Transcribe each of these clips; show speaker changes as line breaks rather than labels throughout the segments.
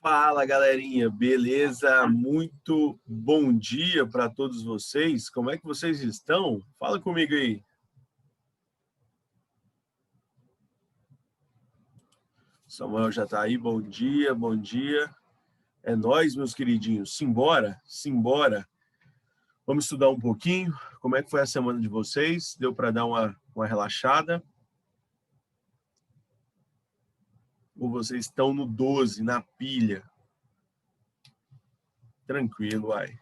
Fala, galerinha, beleza? Muito bom dia para todos vocês. Como é que vocês estão? Fala comigo aí. Samuel já está aí, bom dia, bom dia. É nóis, meus queridinhos. Simbora, simbora. Vamos estudar um pouquinho. Como é que foi a semana de vocês? Deu para dar uma relaxada? Ou vocês estão no 12, na pilha? Tranquilo, uai.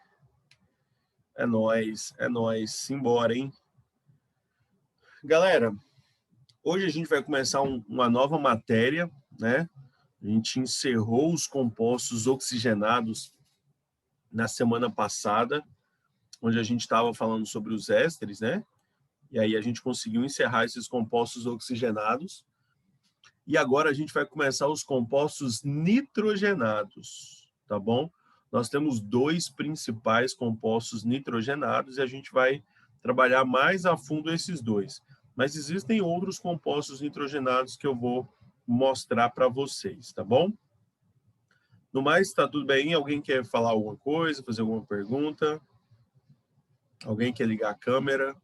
É nóis. Simbora, hein? Galera, hoje a gente vai começar uma nova matéria, né? A gente encerrou os compostos oxigenados na semana passada, onde a gente estava falando sobre os ésteres, né? E aí a gente conseguiu encerrar esses compostos oxigenados. E agora a gente vai começar os compostos nitrogenados, tá bom? Nós temos dois principais compostos nitrogenados e a gente vai trabalhar mais a fundo esses dois. Mas existem outros compostos nitrogenados que eu vou mostrar para vocês, tá bom? No mais, está tudo bem? Alguém quer falar alguma coisa, fazer alguma pergunta? Alguém quer ligar a câmera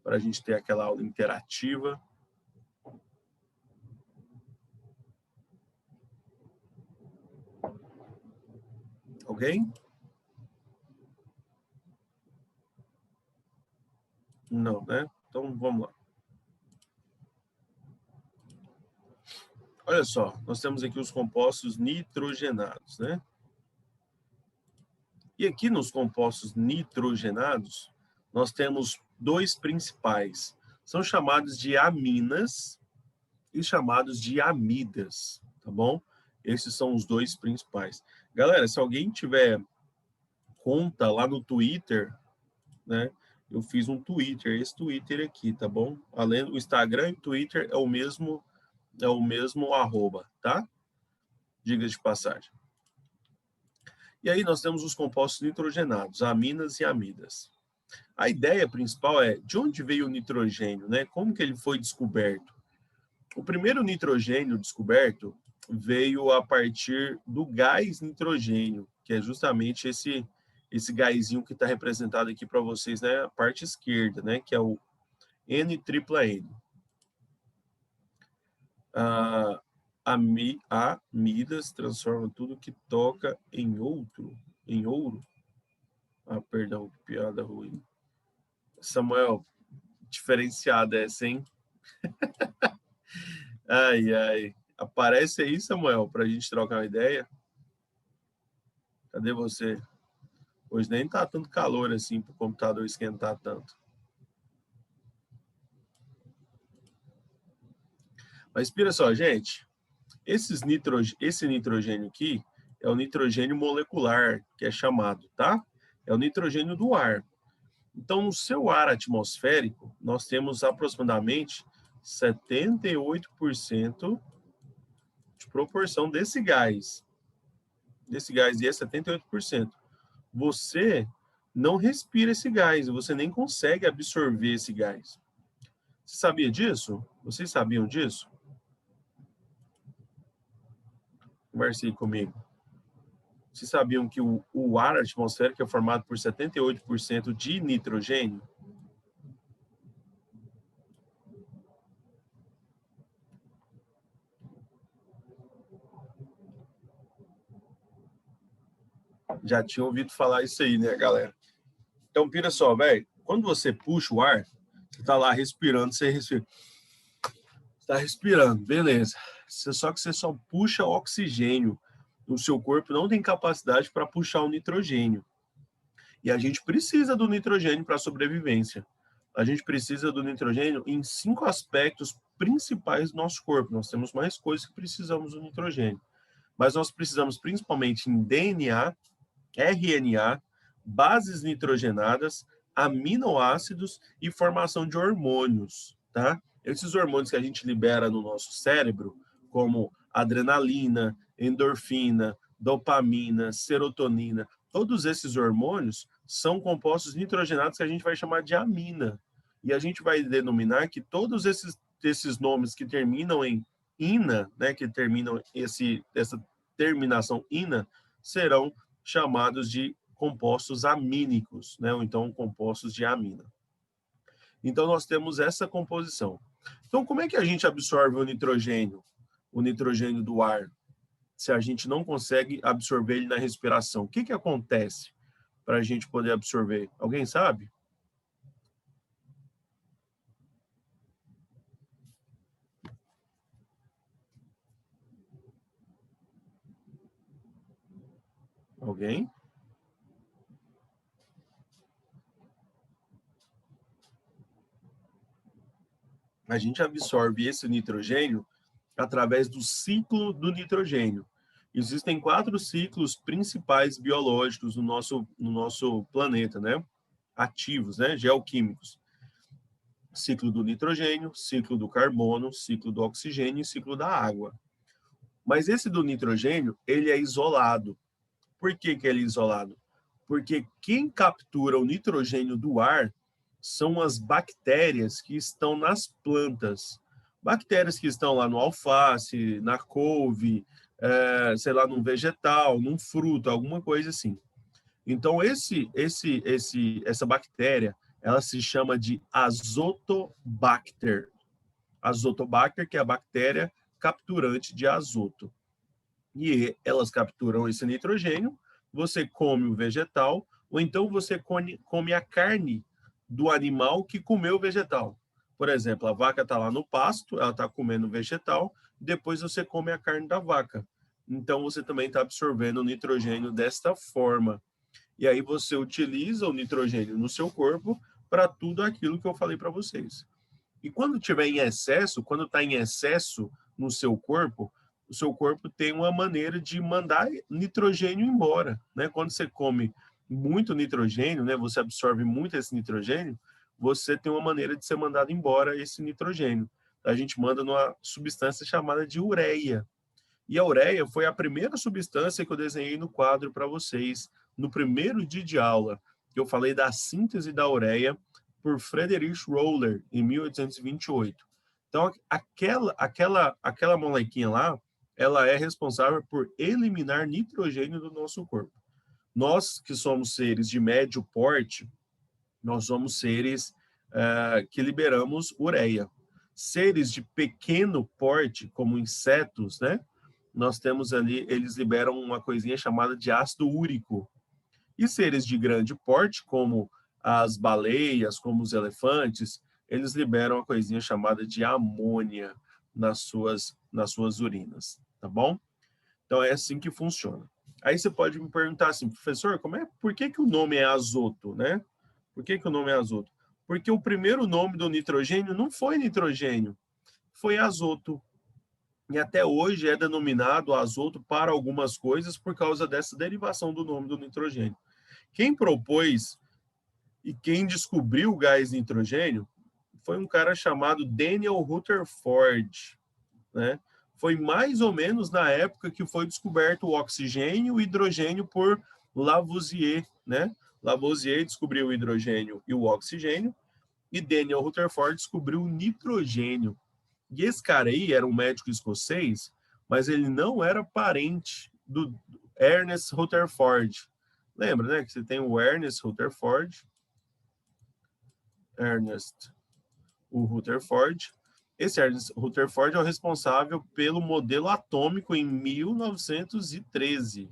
para a gente ter aquela aula interativa? Alguém? Não, né? Então, vamos lá. Olha só, nós temos aqui os compostos nitrogenados, né? E aqui nos compostos nitrogenados, nós temos dois principais. São chamados de aminas e chamados de amidas, tá bom? Esses são os dois principais. Galera, se alguém tiver conta lá no Twitter, né? Eu fiz um Twitter, esse Twitter aqui, tá bom? Além do Instagram e Twitter é o mesmo arroba, tá? Diga de passagem. E aí nós temos os compostos nitrogenados, aminas e amidas. A ideia principal é de onde veio o nitrogênio, né? Como que ele foi descoberto? O primeiro nitrogênio descoberto veio a partir do gás nitrogênio, que é justamente esse gásinho que está representado aqui para vocês na, né? Parte esquerda, né? Que é o N-tripla-N. Amidas transforma tudo que toca em ouro. Ah, perdão, que piada ruim. Samuel, diferenciada essa, hein? Ai. Aparece aí, Samuel, para a gente trocar uma ideia. Cadê você? Hoje nem tá tanto calor assim para o computador esquentar tanto. Mas espera só, gente. Esse nitrogênio aqui é o nitrogênio molecular, que é chamado, tá? É o nitrogênio do ar. Então, no seu ar atmosférico, nós temos aproximadamente 78% de proporção desse gás. Desse gás, e é 78%. Você não respira esse gás, você nem consegue absorver esse gás. Você sabia disso? Vocês sabiam disso? Converse aí comigo. Vocês sabiam que o ar atmosférico é formado por 78% de nitrogênio? Já tinha ouvido falar isso aí, né, galera? Então, pira só, velho. Quando você puxa o ar, você tá lá respirando, você respira. Está respirando, beleza. Só que você só puxa oxigênio. O seu corpo não tem capacidade para puxar o nitrogênio. E a gente precisa do nitrogênio para a sobrevivência. A gente precisa do nitrogênio em 5 aspectos principais do nosso corpo. Nós temos mais coisas que precisamos do nitrogênio. Mas nós precisamos principalmente em DNA, RNA, bases nitrogenadas, aminoácidos e formação de hormônios, tá? Esses hormônios que a gente libera no nosso cérebro, como adrenalina, endorfina, dopamina, serotonina, todos esses hormônios são compostos nitrogenados que a gente vai chamar de amina. E a gente vai denominar que todos esses nomes que terminam em ina, né, que terminam terminação ina serão chamados de compostos amínicos, né? Ou então compostos de amina. Então, nós temos essa composição. Então, como é que a gente absorve o nitrogênio do ar, se a gente não consegue absorver ele na respiração? O que acontece para a gente poder absorver? Alguém sabe? Alguém? A gente absorve esse nitrogênio através do ciclo do nitrogênio. Existem 4 ciclos principais biológicos no nosso planeta, né? Ativos, né? Geoquímicos. Ciclo do nitrogênio, ciclo do carbono, ciclo do oxigênio e ciclo da água. Mas esse do nitrogênio, ele é isolado. Por que ele é isolado? Porque quem captura o nitrogênio do ar são as bactérias que estão nas plantas. Bactérias que estão lá no alface, na couve, sei lá, num vegetal, num fruto, alguma coisa assim. Então, essa bactéria, ela se chama de Azotobacter. Azotobacter, que é a bactéria capturante de azoto. E elas capturam esse nitrogênio, você come o vegetal, ou então você come a carne do animal que comeu o vegetal. Por exemplo, a vaca está lá no pasto, ela está comendo o vegetal, depois você come a carne da vaca. Então, você também está absorvendo o nitrogênio desta forma. E aí você utiliza o nitrogênio no seu corpo para tudo aquilo que eu falei para vocês. E quando tiver em excesso, quando está em excesso no seu corpo, o seu corpo tem uma maneira de mandar nitrogênio embora, né? Quando você come muito nitrogênio, né? Você absorve muito esse nitrogênio, você tem uma maneira de ser mandado embora esse nitrogênio. A gente manda numa substância chamada de ureia. E a ureia foi a primeira substância que eu desenhei no quadro para vocês, no primeiro dia de aula, que eu falei da síntese da ureia por Friedrich Roller, em 1828. Então, aquela molequinha lá, ela é responsável por eliminar nitrogênio do nosso corpo. Nós, que somos seres de médio porte, nós somos seres que liberamos ureia. Seres de pequeno porte, como insetos, né? Nós temos ali, eles liberam uma coisinha chamada de ácido úrico. E seres de grande porte, como as baleias, como os elefantes, eles liberam uma coisinha chamada de amônia nas suas urinas, tá bom? Então é assim que funciona. Aí você pode me perguntar assim, professor, por que o nome é azoto, né? Por que o nome é azoto? Porque o primeiro nome do nitrogênio não foi nitrogênio, foi azoto. E até hoje é denominado azoto para algumas coisas por causa dessa derivação do nome do nitrogênio. Quem propôs e quem descobriu o gás nitrogênio foi um cara chamado Daniel Rutherford, né? Foi mais ou menos na época que foi descoberto o oxigênio e o hidrogênio por Lavoisier, né? Lavoisier descobriu o hidrogênio e o oxigênio, e Daniel Rutherford descobriu o nitrogênio. E esse cara aí era um médico escocês, mas ele não era parente do Ernest Rutherford. Lembra, né? Que você tem o Ernest Rutherford, o Rutherford. Esse Ernest Rutherford é o responsável pelo modelo atômico em 1913,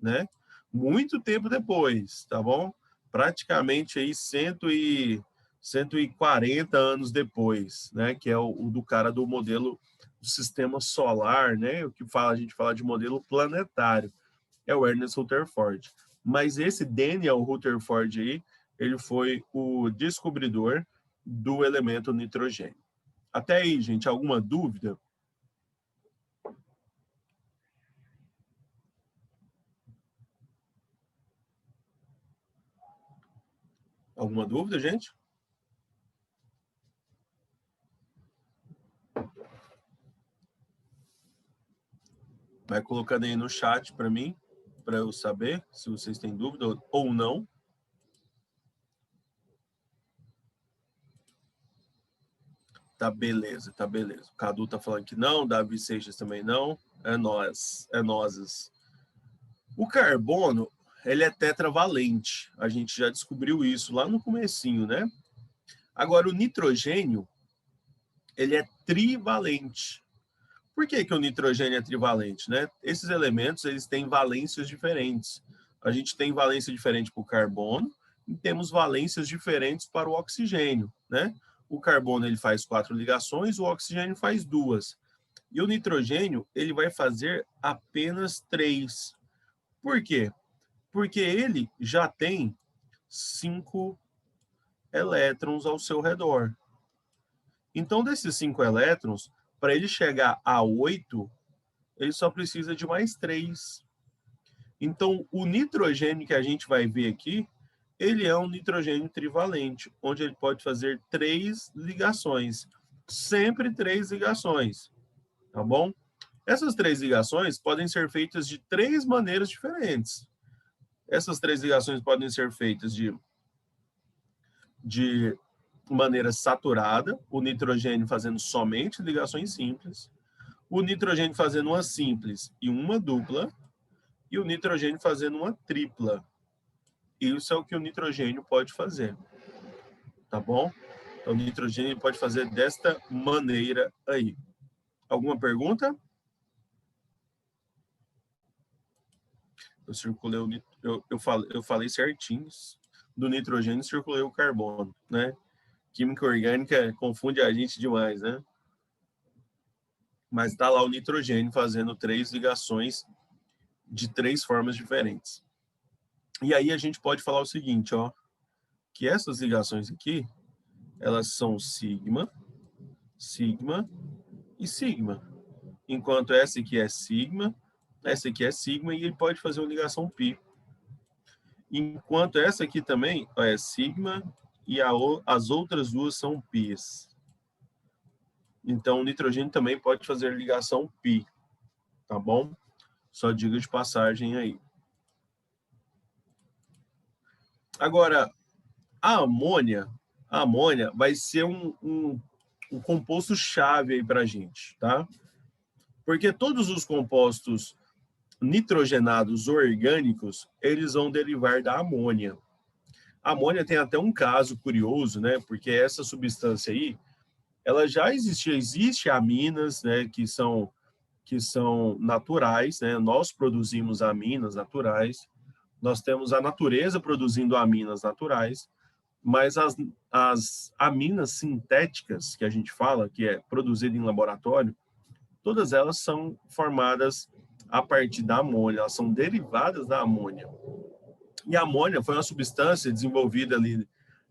né? Muito tempo depois, tá bom? Praticamente aí 140 anos depois, né? Que é o do cara do modelo do sistema solar, né? O que a gente fala de modelo planetário, é o Ernest Rutherford. Mas esse Daniel Rutherford aí, ele foi o descobridor do elemento nitrogênio. Até aí, gente, alguma dúvida? Alguma dúvida, gente? Vai colocando aí no chat para mim, para eu saber se vocês têm dúvida ou não. Tá beleza, tá beleza. O Cadu tá falando que não, Davi Seixas também não. É nós, é nozes. O carbono, ele é tetravalente. A gente já descobriu isso lá no comecinho, né? Agora, o nitrogênio, ele é trivalente. Por que que o nitrogênio é trivalente, né? Esses elementos, eles têm valências diferentes. A gente tem valência diferente para o carbono e temos valências diferentes para o oxigênio, né? O carbono, ele faz 4 ligações, o oxigênio faz 2. E o nitrogênio, ele vai fazer apenas 3. Por quê? Porque ele já tem 5 elétrons ao seu redor. Então, desses 5 elétrons, para ele chegar a 8, ele só precisa de mais 3. Então, o nitrogênio que a gente vai ver aqui, ele é um nitrogênio trivalente, onde ele pode fazer 3 ligações. Sempre 3 ligações, tá bom? Essas 3 ligações podem ser feitas de 3 maneiras diferentes. Essas 3 ligações podem ser feitas de maneira saturada, o nitrogênio fazendo somente ligações simples, o nitrogênio fazendo uma simples e uma dupla, e o nitrogênio fazendo uma tripla. Isso é o que o nitrogênio pode fazer, tá bom? Então, o nitrogênio pode fazer desta maneira aí. Alguma pergunta? Eu circulei eu falei certinho do nitrogênio e circulei o carbono, né? Química orgânica confunde a gente demais, né? Mas está lá o nitrogênio fazendo 3 ligações de 3 formas diferentes. E aí a gente pode falar o seguinte, ó, que essas ligações aqui, elas são sigma, sigma e sigma. Enquanto essa aqui é sigma e ele pode fazer uma ligação pi. Enquanto essa aqui também ó, é sigma e as outras duas são pis. Então, o nitrogênio também pode fazer ligação pi, tá bom? Só diga de passagem aí. Agora, a amônia vai ser um composto chave aí para a gente, tá? Porque todos os compostos nitrogenados orgânicos, eles vão derivar da amônia. A amônia tem até um caso curioso, né? Porque essa substância aí, ela já existe aminas, né? Que são naturais, né? Nós produzimos aminas naturais. Nós temos a natureza produzindo aminas naturais, mas as aminas sintéticas que a gente fala, que é produzida em laboratório, todas elas são formadas a partir da amônia, elas são derivadas da amônia. E a amônia foi uma substância desenvolvida ali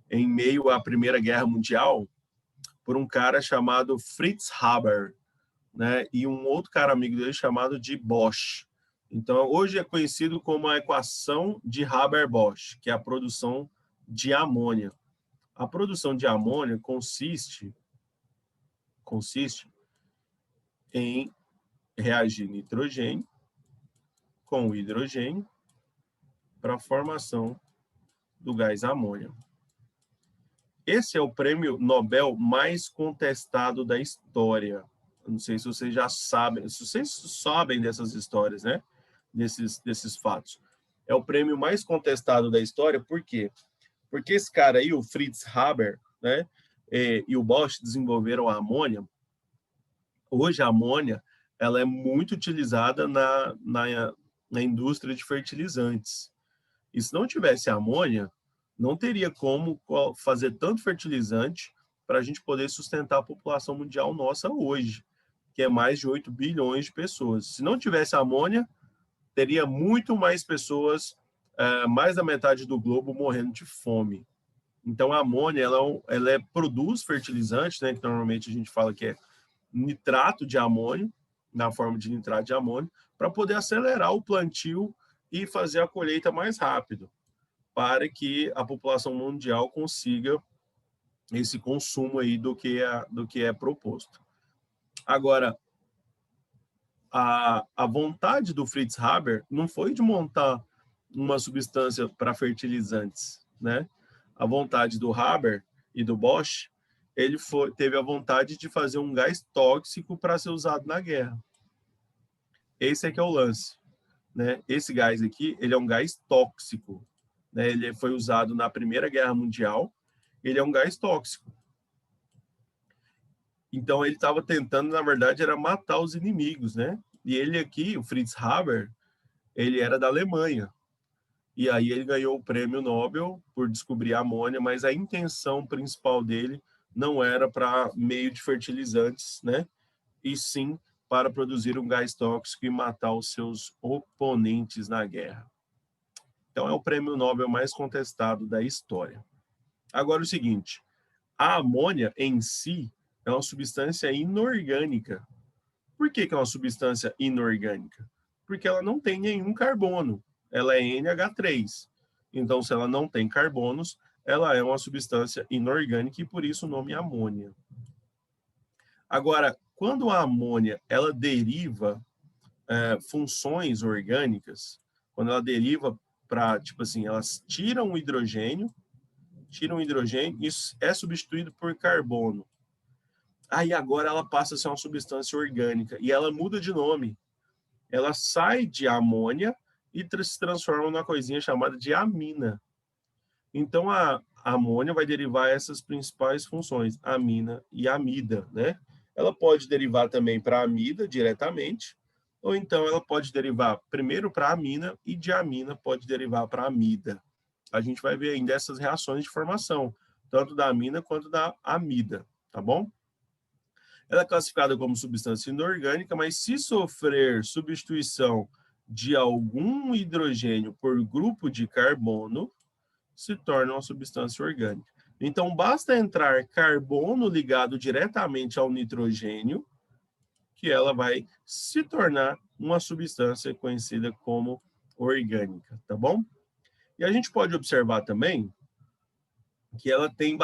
em meio à Primeira Guerra Mundial por um cara chamado Fritz Haber, né? E um outro cara amigo dele chamado de Bosch. Então, hoje é conhecido como a equação de Haber-Bosch, que é a produção de amônia. A produção de amônia consiste em reagir nitrogênio com hidrogênio para a formação do gás amônia. Esse é o prêmio Nobel mais contestado da história. Eu não sei se vocês já sabem, se vocês sabem dessas histórias, né? Desses fatos. É o prêmio mais contestado da história, por quê? Porque esse cara aí, o Fritz Haber, né? E o Bosch desenvolveram a amônia. Hoje a amônia ela é muito utilizada na indústria de fertilizantes. E se não tivesse amônia, não teria como fazer tanto fertilizante para a gente poder sustentar a população mundial nossa hoje, que é mais de 8 bilhões de pessoas. Se não tivesse amônia, teria muito mais pessoas, mais da metade do globo morrendo de fome. Então, a amônia, ela produz fertilizante, né, que normalmente a gente fala que é nitrato de amônio, na forma de nitrato de amônio, para poder acelerar o plantio e fazer a colheita mais rápido, para que a população mundial consiga esse consumo aí do que é proposto. Agora, a vontade do Fritz Haber não foi de montar uma substância para fertilizantes, né? A vontade do Haber e do Bosch, teve a vontade de fazer um gás tóxico para ser usado na guerra. esse aqui é o lance, né? Esse gás aqui, ele é um gás tóxico, né? Ele foi usado na Primeira Guerra Mundial, ele é um gás tóxico. Então, ele estava tentando, na verdade, era matar os inimigos, né? E ele aqui, o Fritz Haber, ele era da Alemanha. E aí ele ganhou o prêmio Nobel por descobrir a amônia, mas a intenção principal dele não era para meio de fertilizantes, né? E sim para produzir um gás tóxico e matar os seus oponentes na guerra. Então, é o prêmio Nobel mais contestado da história. Agora, o seguinte, a amônia em si é uma substância inorgânica. Por que é uma substância inorgânica? Porque ela não tem nenhum carbono. Ela é NH3. Então, se ela não tem carbonos, ela é uma substância inorgânica e por isso o nome amônia. Agora, quando a amônia ela deriva funções orgânicas, quando ela deriva para, tipo assim, elas tiram o hidrogênio, isso é substituído por carbono. Aí agora ela passa a ser uma substância orgânica e ela muda de nome. Ela sai de amônia e se transforma numa coisinha chamada de amina. Então a amônia vai derivar essas principais funções, amina e amida, né? Ela pode derivar também para amida diretamente, ou então ela pode derivar primeiro para amina e de amina pode derivar para amida. A gente vai ver ainda essas reações de formação, tanto da amina quanto da amida, tá bom? Ela é classificada como substância inorgânica, mas se sofrer substituição de algum hidrogênio por grupo de carbono, se torna uma substância orgânica. Então, basta entrar carbono ligado diretamente ao nitrogênio, que ela vai se tornar uma substância conhecida como orgânica, tá bom? E a gente pode observar também que ela tem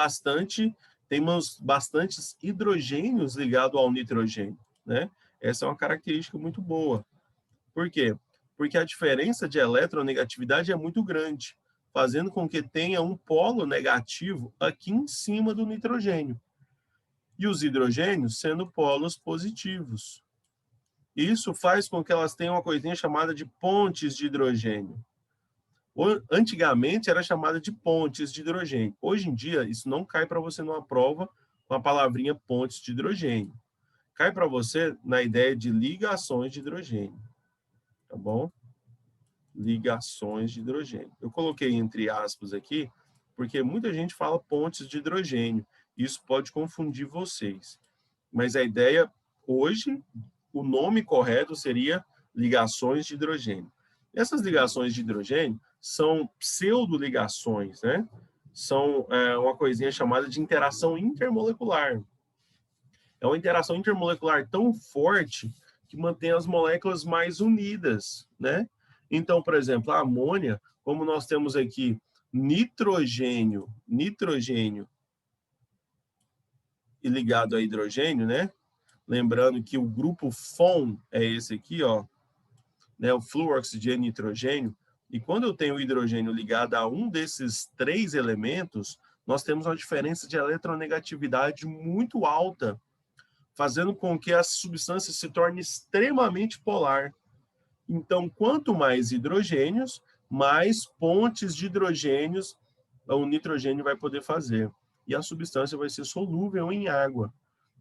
bastantes hidrogênios ligados ao nitrogênio, né? Essa é uma característica muito boa. Por quê? Porque a diferença de eletronegatividade é muito grande, fazendo com que tenha um polo negativo aqui em cima do nitrogênio. E os hidrogênios sendo polos positivos. Isso faz com que elas tenham uma coisinha chamada de pontes de hidrogênio. Antigamente era chamada de pontes de hidrogênio. Hoje em dia, isso não cai para você numa prova com a palavrinha pontes de hidrogênio. Cai para você na ideia de ligações de hidrogênio. Tá bom? Ligações de hidrogênio. Eu coloquei entre aspas aqui, porque muita gente fala pontes de hidrogênio. Isso pode confundir vocês. Mas a ideia, hoje, o nome correto seria ligações de hidrogênio. Essas ligações de hidrogênio são pseudoligações, né? São uma coisinha chamada de interação intermolecular. É uma interação intermolecular tão forte que mantém as moléculas mais unidas, né? Então, por exemplo, a amônia, como nós temos aqui nitrogênio e ligado a hidrogênio, né? Lembrando que o grupo FON é esse aqui, ó, né? O fluoxigênio e nitrogênio. E quando eu tenho o hidrogênio ligado a um desses três elementos, nós temos uma diferença de eletronegatividade muito alta, fazendo com que a substância se torne extremamente polar. Então, quanto mais hidrogênios, mais pontes de hidrogênios o nitrogênio vai poder fazer. E a substância vai ser solúvel em água.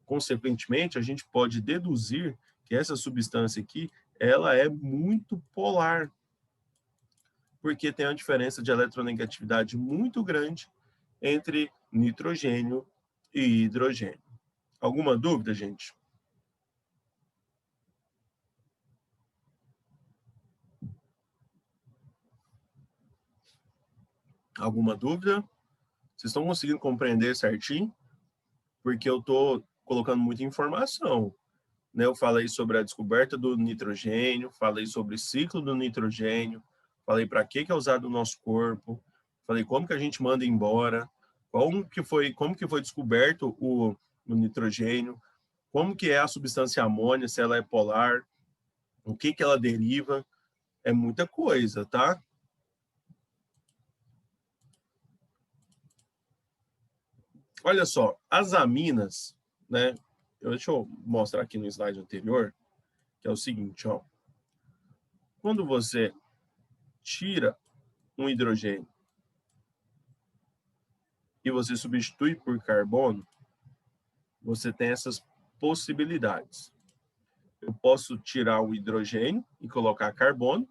Consequentemente, a gente pode deduzir que essa substância aqui, ela é muito polar, porque tem uma diferença de eletronegatividade muito grande entre nitrogênio e hidrogênio. Alguma dúvida, gente? Alguma dúvida? Vocês estão conseguindo compreender certinho? Porque eu estou colocando muita informação. Né? Eu falei sobre a descoberta do nitrogênio, falei sobre o ciclo do nitrogênio, falei para que é usado no nosso corpo, falei como que a gente manda embora, como que foi descoberto o nitrogênio, como que é a substância amônia, se ela é polar, o que ela deriva, é muita coisa, tá? Olha só, as aminas, né? Deixa eu mostrar aqui no slide anterior, que é o seguinte, ó. quando você tira um hidrogênio e você substitui por carbono, você tem essas possibilidades. Eu posso tirar o hidrogênio e colocar carbono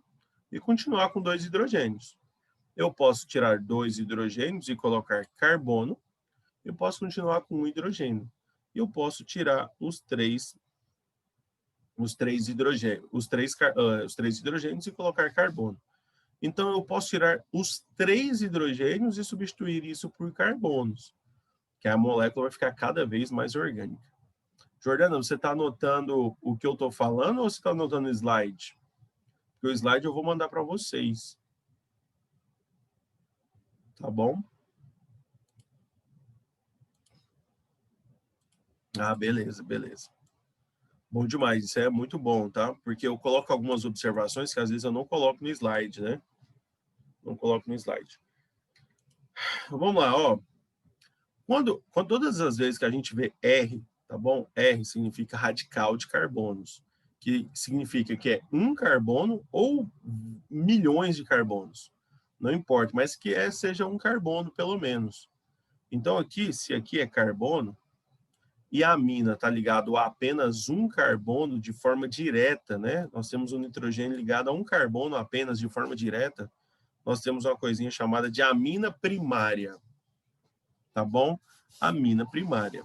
e continuar com 2 hidrogênios. Eu posso tirar 2 hidrogênios e colocar carbono. Eu posso continuar com 1 hidrogênio. E eu posso tirar os três hidrogênios e colocar carbono. Então, eu posso tirar os 3 hidrogênios e substituir isso por carbonos, que a molécula vai ficar cada vez mais orgânica. Jordana, você está anotando o que eu estou falando ou você está anotando o slide? Porque o slide eu vou mandar para vocês. Tá bom? Ah, beleza, beleza. Bom demais, isso é muito bom, tá? Porque eu coloco algumas observações que às vezes eu não coloco no slide, né? Não coloco no slide. Vamos lá, ó. Quando todas as vezes que a gente vê R, tá bom? R significa radical de carbonos, que significa que é um carbono ou milhões de carbonos. Não importa, mas que seja um carbono pelo menos. Então aqui, se aqui é carbono, e a amina está ligado a apenas um carbono de forma direta, né? Nós temos um nitrogênio ligado a um carbono apenas de forma direta. Nós temos uma coisinha chamada de amina primária, tá bom? Amina primária.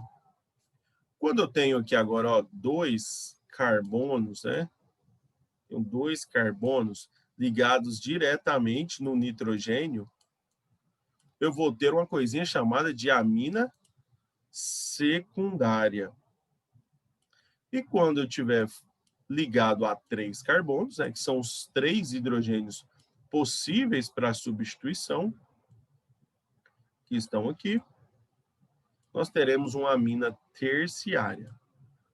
Quando eu tenho aqui agora, ó, 2 carbonos, né? Tenho 2 carbonos ligados diretamente no nitrogênio, eu vou ter uma coisinha chamada de amina secundária. E quando eu tiver ligado a 3 carbonos, né, que são os 3 hidrogênios possíveis para substituição, que estão aqui, nós teremos uma amina terciária.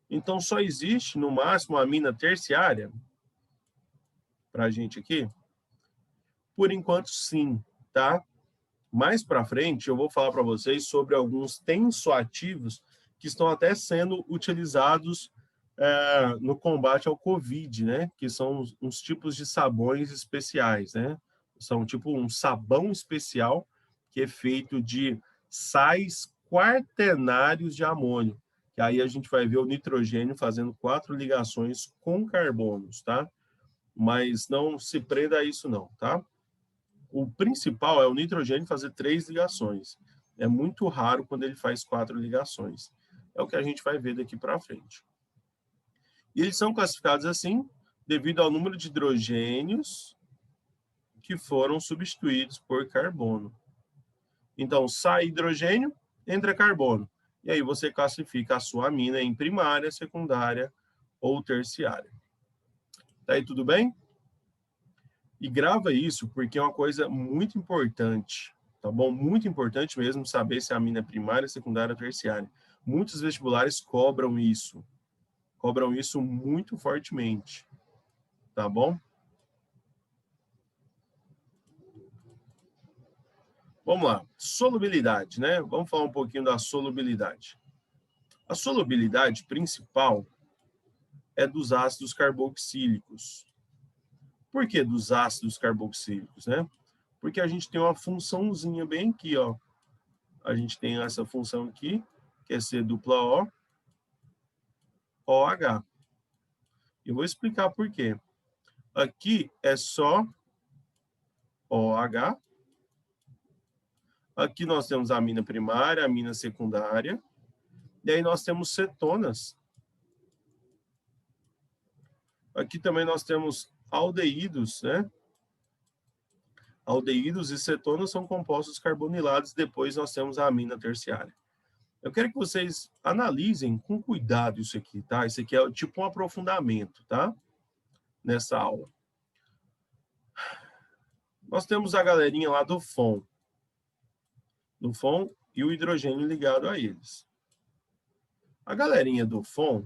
Então, só existe, no máximo, uma amina terciária para a gente aqui? Por enquanto, sim, tá? Mais para frente, eu vou falar para vocês sobre alguns tensoativos que estão até sendo utilizados no combate ao Covid, né? Que são uns tipos de sabões especiais, né? São tipo um sabão especial que é feito de sais quaternários de amônio. Que aí a gente vai ver o nitrogênio fazendo 4 ligações com carbonos, tá? Mas não se prenda a isso não, tá? O principal é o nitrogênio fazer 3 ligações. É muito raro quando ele faz 4 ligações. É o que a gente vai ver daqui para frente. E eles são classificados assim devido ao número de hidrogênios que foram substituídos por carbono. Então, sai hidrogênio, entra carbono. E aí você classifica a sua amina em primária, secundária ou terciária. Tá aí tudo bem? E grava isso porque é uma coisa muito importante, tá bom? Muito importante mesmo saber se a amina é primária, secundária ou terciária. Muitos vestibulares cobram isso muito fortemente, tá bom? Vamos lá, solubilidade, né? Vamos falar um pouquinho da solubilidade. A solubilidade principal é dos ácidos carboxílicos. Por que dos ácidos carboxílicos, né? Porque a gente tem uma funçãozinha bem aqui, ó. A gente tem essa função aqui, que é C dupla O, OH. Eu vou explicar por quê. Aqui é só OH. Aqui nós temos a amina primária, a amina secundária. E aí nós temos cetonas. Aqui também nós temos aldeídos, né? Aldeídos e cetonas são compostos carbonilados. Depois nós temos a amina terciária. Eu quero que vocês analisem com cuidado isso aqui, tá? Isso aqui é tipo um aprofundamento, tá? Nessa aula. Nós temos a galerinha lá do FON. Do FON e o hidrogênio ligado a eles. A galerinha do FON,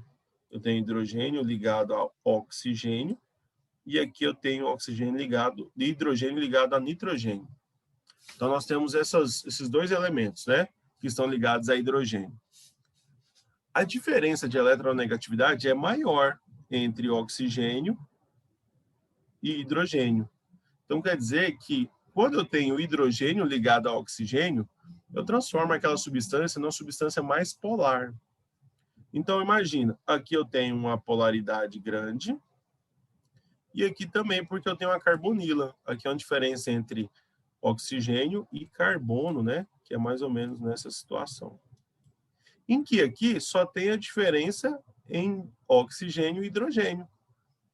eu tenho hidrogênio ligado ao oxigênio, e aqui eu tenho oxigênio ligado, hidrogênio ligado a nitrogênio. Então, nós temos esses 2 elementos, né? Que estão ligados a hidrogênio. A diferença de eletronegatividade é maior entre oxigênio e hidrogênio. Então, quer dizer que quando eu tenho hidrogênio ligado ao oxigênio, eu transformo aquela substância numa substância mais polar. Então, imagina, aqui eu tenho uma polaridade grande, e aqui também, porque eu tenho uma carbonila. Aqui é uma diferença entre oxigênio e carbono, né? Que é mais ou menos nessa situação. Em que aqui só tem a diferença em oxigênio e hidrogênio,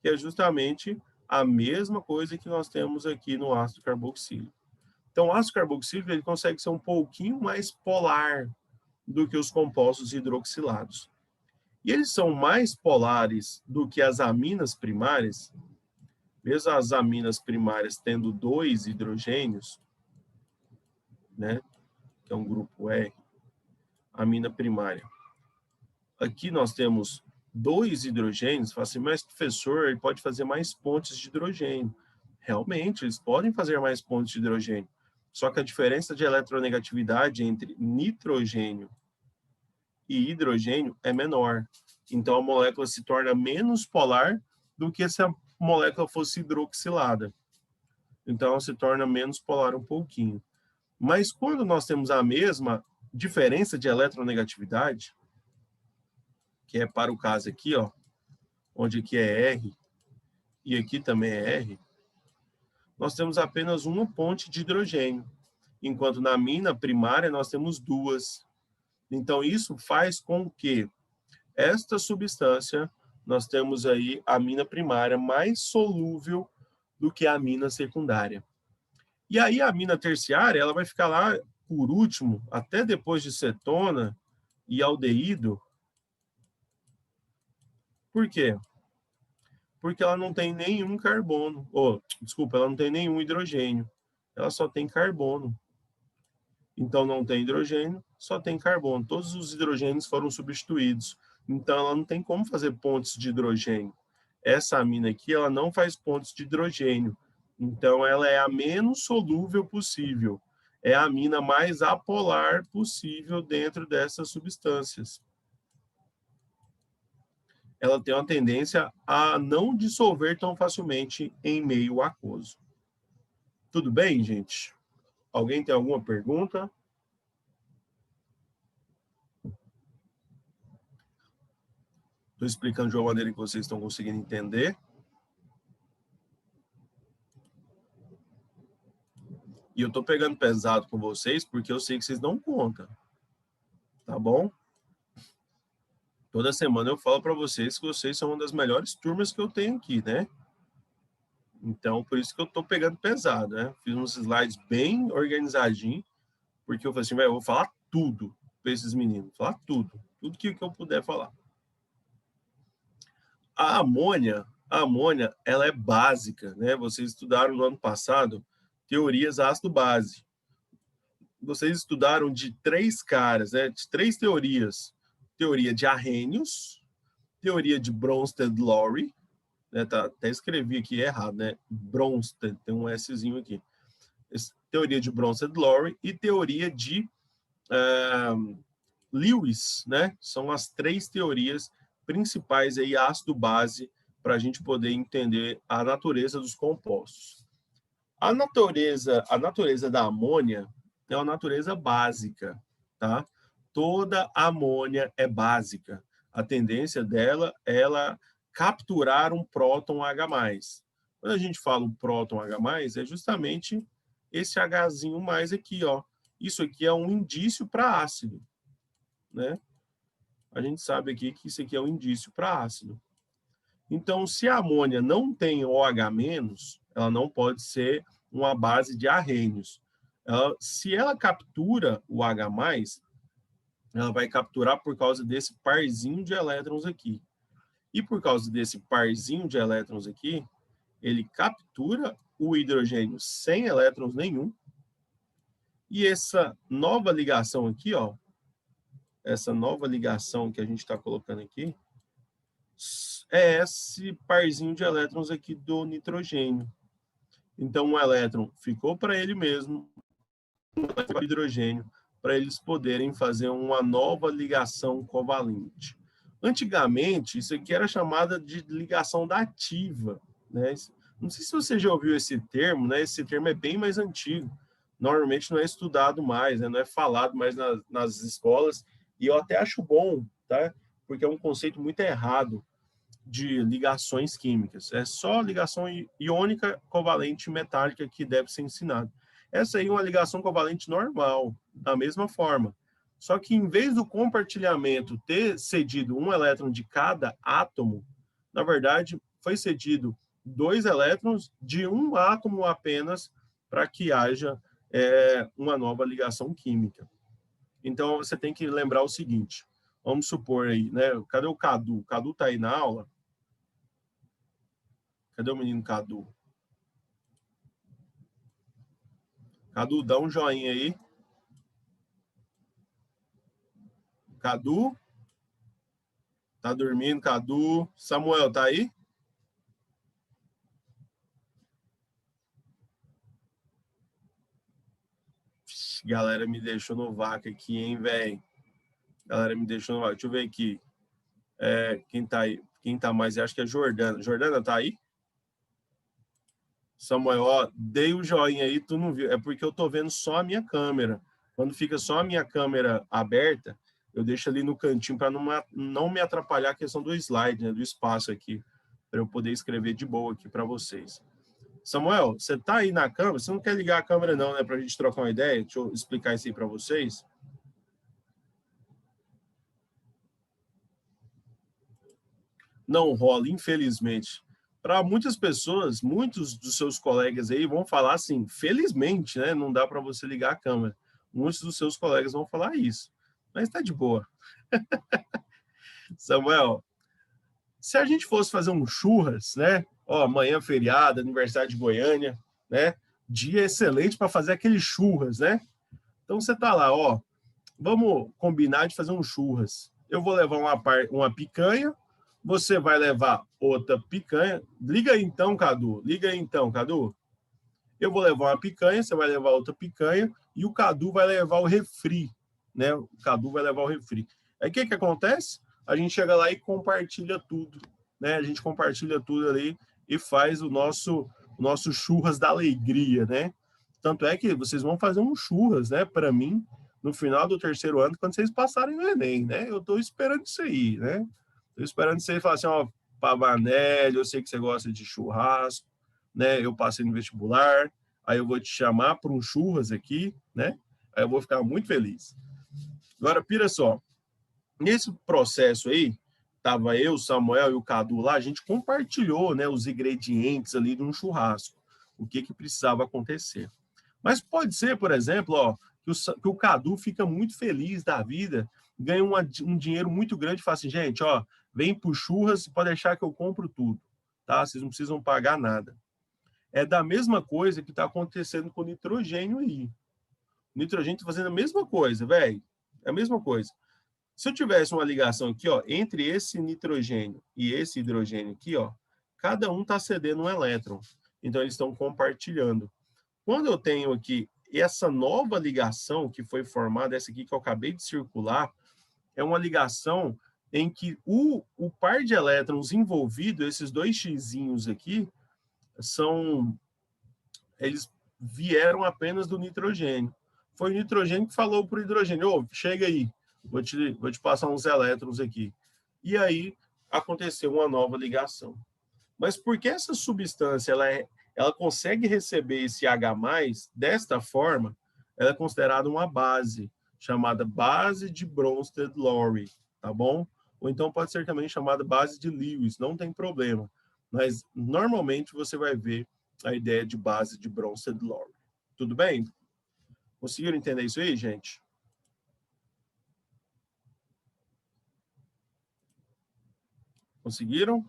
que é justamente a mesma coisa que nós temos aqui no ácido carboxílico. Então, o ácido carboxílico ele consegue ser um pouquinho mais polar do que os compostos hidroxilados. E eles são mais polares do que as aminas primárias, mesmo as aminas primárias tendo 2 hidrogênios, né, que é um grupo R, amina primária. Aqui nós temos 2 hidrogênios. Fala assim, mas professor, ele pode fazer mais pontes de hidrogênio. Realmente, eles podem fazer mais pontes de hidrogênio. Só que a diferença de eletronegatividade entre nitrogênio e hidrogênio é menor. Então, a molécula se torna menos polar do que se a molécula fosse hidroxilada. Então, ela se torna menos polar um pouquinho. Mas quando nós temos a mesma diferença de eletronegatividade, que é para o caso aqui, ó, onde aqui é R e aqui também é R, nós temos apenas uma ponte de hidrogênio, enquanto na mina primária nós temos 2. Então, isso faz com que esta substância, nós temos aí a mina primária mais solúvel do que a mina secundária. E aí a mina terciária, ela vai ficar lá por último, até depois de cetona e aldeído. Por quê? Porque ela não tem nenhum carbono. Desculpa, ela não tem nenhum hidrogênio. Ela só tem carbono. Então, não tem hidrogênio, só tem carbono. Todos os hidrogênios foram substituídos. Então, ela não tem como fazer pontes de hidrogênio. Essa amina aqui, ela não faz pontes de hidrogênio. Então, ela é a menos solúvel possível. É a amina mais apolar possível dentro dessas substâncias. Ela tem uma tendência a não dissolver tão facilmente em meio aquoso. Tudo bem, gente? Alguém tem alguma pergunta? Estou explicando de uma maneira que vocês estão conseguindo entender. E eu estou pegando pesado com vocês porque eu sei que vocês não contam. Tá bom? Toda semana eu falo para vocês que vocês são uma das melhores turmas que eu tenho aqui, né? Então, por isso que eu estou pegando pesado, né? Fiz uns slides bem organizadinhos, porque eu falei assim, eu vou falar tudo para esses meninos, falar tudo que eu puder falar. A amônia, ela é básica, né? Vocês estudaram no ano passado teorias ácido-base. Vocês estudaram de 3 caras, né? De 3 teorias. Teoria de Arrhenius, teoria de Bronsted-Lowry, né? Até escrevi aqui errado, né? Bronsted, tem um Szinho aqui. Teoria de Bronsted-Lowry e teoria de Lewis, né? São as 3 teorias principais aí, ácido-base, para a gente poder entender a natureza dos compostos. A natureza da amônia é uma natureza básica, tá? Toda amônia é básica. A tendência dela é ela capturar um próton H+. Quando a gente fala um próton H+, é justamente esse Hzinho mais aqui, ó. Isso aqui é um indício para ácido, né? A gente sabe aqui que isso aqui é um indício para ácido. Então, se a amônia não tem OH-, ela não pode ser uma base de arrênios. Se ela captura o H+, ela vai capturar por causa desse parzinho de elétrons aqui. E por causa desse parzinho de elétrons aqui, ele captura o hidrogênio sem elétrons nenhum. E essa nova ligação aqui, ó, essa nova ligação que a gente está colocando aqui, é esse parzinho de elétrons aqui do nitrogênio. Então, um elétron ficou para ele mesmo, um hidrogênio, para eles poderem fazer uma nova ligação covalente. Antigamente, isso aqui era chamada de ligação dativa, né? Não sei se você já ouviu esse termo, né? Esse termo é bem mais antigo. Normalmente não é estudado mais, né? Não é falado mais nas escolas. E eu até acho bom, tá? Porque é um conceito muito errado de ligações químicas. É só ligação iônica, covalente, metálica que deve ser ensinado. Essa aí é uma ligação covalente normal, da mesma forma. Só que em vez do compartilhamento ter cedido um elétron de cada átomo, na verdade, foi cedido 2 elétrons de um átomo apenas para que haja uma nova ligação química. Então, você tem que lembrar o seguinte, vamos supor aí, né? Cadê o Cadu? O Cadu está aí na aula? Cadê o menino Cadu? Cadu, dá um joinha aí. Cadu? Tá dormindo, Cadu? Samuel, tá aí? Galera me deixou no vácuo aqui, hein, velho? Galera me deixou no vácuo. Deixa eu ver aqui. Quem tá aí? Quem tá mais? Acho que é Jordana. Jordana, tá aí? Samuel, ó, dei o joinha aí, tu não viu. É porque eu tô vendo só a minha câmera. Quando fica só a minha câmera aberta, eu deixo ali no cantinho para não me atrapalhar a questão do slide, né, do espaço aqui, para eu poder escrever de boa aqui para vocês. Samuel, você tá aí na câmera? Você não quer ligar a câmera não, né, para a gente trocar uma ideia? Deixa eu explicar isso aí para vocês. Não rola, infelizmente. Para muitas pessoas, muitos dos seus colegas aí vão falar assim, felizmente, né? Não dá para você ligar a câmera. Muitos dos seus colegas vão falar isso. Mas está de boa. Samuel, se a gente fosse fazer um churras, né? Ó, amanhã feriado, aniversário de Goiânia, né? Dia excelente para fazer aquele churras, né? Então você tá lá, ó, vamos combinar de fazer um churras. Eu vou levar uma picanha, você vai levar outra picanha. Liga aí então, Cadu. Liga aí então, Cadu. Eu vou levar uma picanha, você vai levar outra picanha e o Cadu vai levar o refri, né? O Cadu vai levar o refri. Aí o que acontece? A gente chega lá e compartilha tudo, né? A gente compartilha tudo ali e faz o nosso churras da alegria, né? Tanto é que vocês vão fazer um churras, né? Para mim, no final do terceiro ano, quando vocês passarem no Enem, né? Eu estou esperando isso aí, né? Estou esperando você falar assim, ó, Pavanelli, eu sei que você gosta de churrasco, né? Eu passei no vestibular, aí eu vou te chamar para um churras aqui, né? Aí eu vou ficar muito feliz. Agora, pira só, nesse processo aí, tava eu, o Samuel e o Cadu lá, a gente compartilhou, né, os ingredientes ali de um churrasco, o que precisava acontecer. Mas pode ser, por exemplo, ó, que o Cadu fica muito feliz da vida, ganha um dinheiro muito grande e fala assim, gente, ó, vem pro churras, pode deixar que eu compro tudo, tá? Vocês não precisam pagar nada. É da mesma coisa que está acontecendo com o nitrogênio aí. O nitrogênio está fazendo a mesma coisa, velho. É a mesma coisa. Se eu tivesse uma ligação aqui, ó, entre esse nitrogênio e esse hidrogênio aqui, ó, cada um está cedendo um elétron. Então, eles estão compartilhando. Quando eu tenho aqui essa nova ligação que foi formada, essa aqui que eu acabei de circular, é uma ligação em que o par de elétrons envolvido, esses dois xizinhos aqui, eles vieram apenas do nitrogênio. Foi o nitrogênio que falou para o hidrogênio, ô, chega aí, vou te passar uns elétrons aqui. E aí aconteceu uma nova ligação. Mas por que essa substância ela consegue receber esse H+, desta forma, ela é considerada uma base, chamada base de Bronsted-Lowry, tá bom? Ou então pode ser também chamada base de Lewis, não tem problema. Mas normalmente você vai ver a ideia de base de Bronsted-Lowry. Tudo bem? Conseguiram entender isso aí, gente? Conseguiram?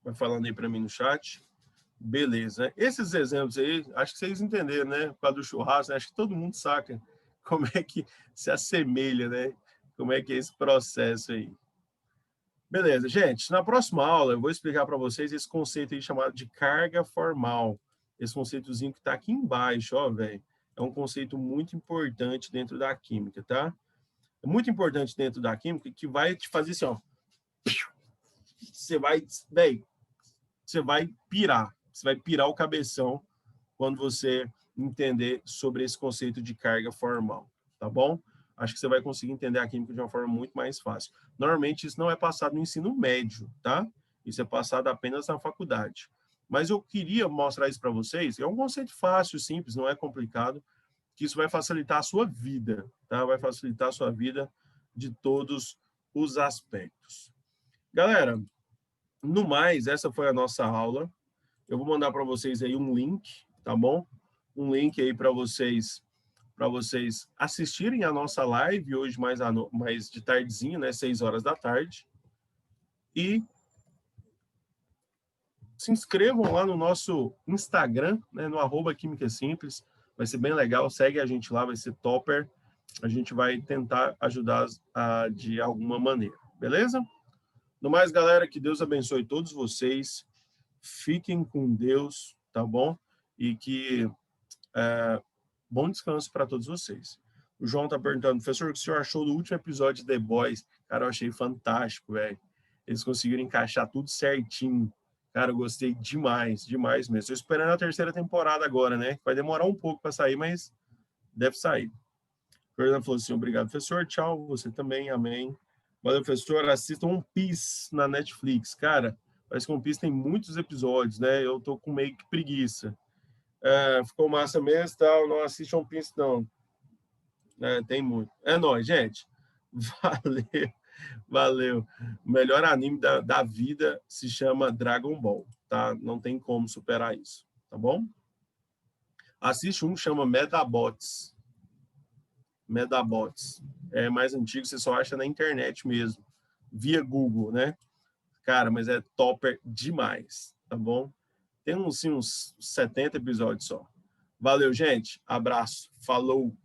Vai falando aí para mim no chat. Beleza. Esses exemplos aí, acho que vocês entenderam, né? Por causa do churrasco, né? Acho que todo mundo saca como é que se assemelha, né? Como é que é esse processo aí. Beleza, gente. Na próxima aula, eu vou explicar para vocês esse conceito aí chamado de carga formal. Esse conceitozinho que está aqui embaixo, ó, velho. É um conceito muito importante dentro da química, tá? É muito importante dentro da química que vai te fazer assim, ó. Você vai, velho, você vai pirar o cabeção quando você entender sobre esse conceito de carga formal, tá bom? Acho que você vai conseguir entender a química de uma forma muito mais fácil. Normalmente, isso não é passado no ensino médio, tá? Isso é passado apenas na faculdade. Mas eu queria mostrar isso para vocês. É um conceito fácil, simples, não é complicado, que isso vai facilitar a sua vida, tá? Vai facilitar a sua vida de todos os aspectos. Galera, no mais, essa foi a nossa aula. Eu vou mandar para vocês aí um link, tá bom? Um link aí para vocês assistirem a nossa live hoje mais de tardezinha, né, 6 horas da tarde. E se inscrevam lá no nosso Instagram, né, no @Química Simples. Vai ser bem legal, segue a gente lá, vai ser topper. A gente vai tentar ajudar de alguma maneira, beleza? No mais, galera, que Deus abençoe todos vocês. Fiquem com Deus, tá bom? E que bom descanso para todos vocês. O João tá perguntando, professor, o que o senhor achou do último episódio de The Boys? Cara, eu achei fantástico, velho. Eles conseguiram encaixar tudo certinho. Cara, eu gostei demais, demais mesmo. Estou esperando a terceira temporada agora, né? Vai demorar um pouco para sair, mas deve sair. Fernando falou assim, obrigado, professor. Tchau, você também, amém. Valeu, professor. Assistam One Piece na Netflix. Cara, parece que One Piece tem muitos episódios, né? Eu tô com meio que preguiça. Ficou massa mesmo, tal. Não assiste One Piece, não. Tem muito. É nóis, gente. Valeu. Valeu. O melhor anime da vida se chama Dragon Ball, tá? Não tem como superar isso, tá bom? Assiste um que chama Medabots. Medabots. É mais antigo, você só acha na internet mesmo, via Google, né? Cara, mas é topper demais, tá bom? Tem uns 70 episódios só. Valeu, gente. Abraço. Falou.